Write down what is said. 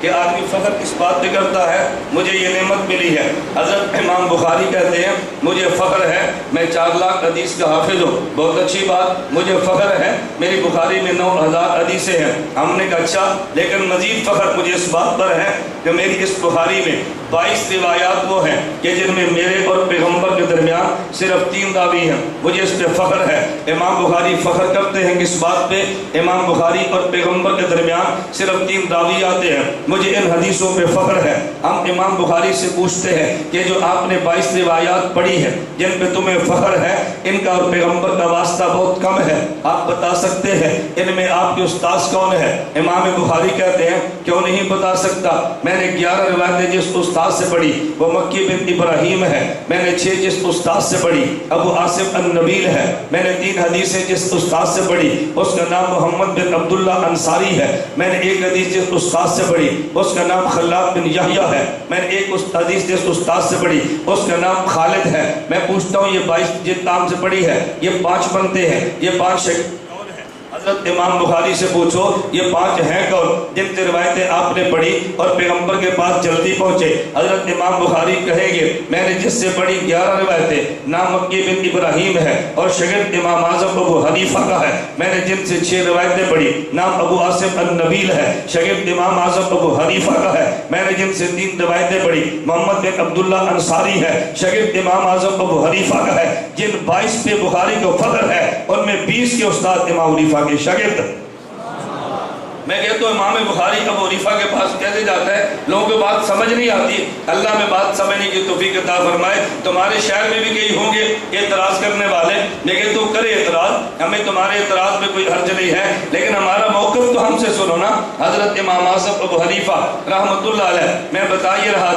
کہ آدمی فخر اس بات پہ کرتا ہے مجھے یہ نعمت ملی ہے۔ حضرت امام بخاری کہتے ہیں مجھے فخر ہے میں 4 لاکھ حدیث کا حافظ ہوں، بہت اچھی بات، مجھے فخر ہے میری بخاری میں 9000 حدیثیں ہیں۔ ہم نے کہا اچھا، لیکن مزید فخر مجھے اس بات پر ہے کہ میری اس بخاری میں 22 روایات وہ ہیں کہ جن میں میرے اور پیغمبر کے درمیان صرف 3 راوی ہیں، مجھے اس پہ فخر ہے۔ امام بخاری فخر کرتے ہیں کس بات پہ؟ امام بخاری اور پیغمبر کے درمیان صرف 3 راوی آتے ہیں، مجھے ان حدیثوں پہ فخر ہے۔ ہم امام بخاری سے پوچھتے ہیں کہ جو آپ نے 22 روایات پڑھی ہیں جن پہ تمہیں فخر ہے، ان کا اور پیغمبر کا واسطہ بہت کم ہے، آپ بتا سکتے ہیں ان میں آپ کے استاذ کون ہے؟ امام بخاری کہتے ہیں کیوں نہیں بتا سکتا، میں نے 11 روایتیں جس استاذ سے پڑھی وہ مکی بن ابراہیم ہے، میں نے 6 جس استاذ سے پڑھی ابو عاصم النبیل ہے، میں نے 3 حدیثیں جس استاذ سے پڑھی اس کا نام محمد بن عبداللہ انصاری ہے، میں نے 1 حدیث جس استاذ سے پڑھی اس کا نام خلاد بن یحییٰ ہے، میں نے 1 حدیث جس استاذ سے پڑھی اس کا نام خالد ہے۔ میں پوچھتا ہوں یہ 22 جن نام سے پڑھی ہے یہ 5 بنتے ہیں، یہ 5 شیخ کون ہیں؟ حضرت امام بخاری سے پوچھو یہ 5 ہیں کون جن سے روایتیں آپ نے پڑھی اور پیغمبر کے پاس جلدی پہنچے؟ حضرت امام بخاری کہیں گے میں نے جس سے پڑھی 11 روایتیں نام مکی بن ابراہیم ہے اور شاگرد امام اعظم ابو حنیفہ کا ہے، میں نے جن سے 6 روایتیں پڑھی نام ابو عاصم النبیل ہے، شاگرد امام اعظم ابو حنیفہ کا ہے، میں نے جن سے 3 روایتیں پڑھی محمد بن عبداللہ انصاری ہے، شاگرد امام اعظم ابو حنیفہ کا ہے۔ جن 22 پہ بخاری کو فخر ہے ان میں 20 کے استاد امام حنیفہ کے شاگرد۔ میں کہتا ہوں امام بخاری ابو حنیفہ کے پاس کیسے جاتا ہے؟ لوگوں کو بات سمجھ نہیں آتی، اللہ میں بات سمجھنے کی توفیق عطا فرمائے۔ تمہارے شہر میں بھی کئی ہوں گے اعتراض کرنے والے، لیکن تو کرے اعتراض، ہمیں تمہارے اعتراض میں کوئی حرج نہیں ہے، لیکن ہمارا موقف تو ہم سے سنو نا۔ حضرت امام اعظم ابو حنیفہ رحمۃ اللہ علیہ، میں بتا یہ رہا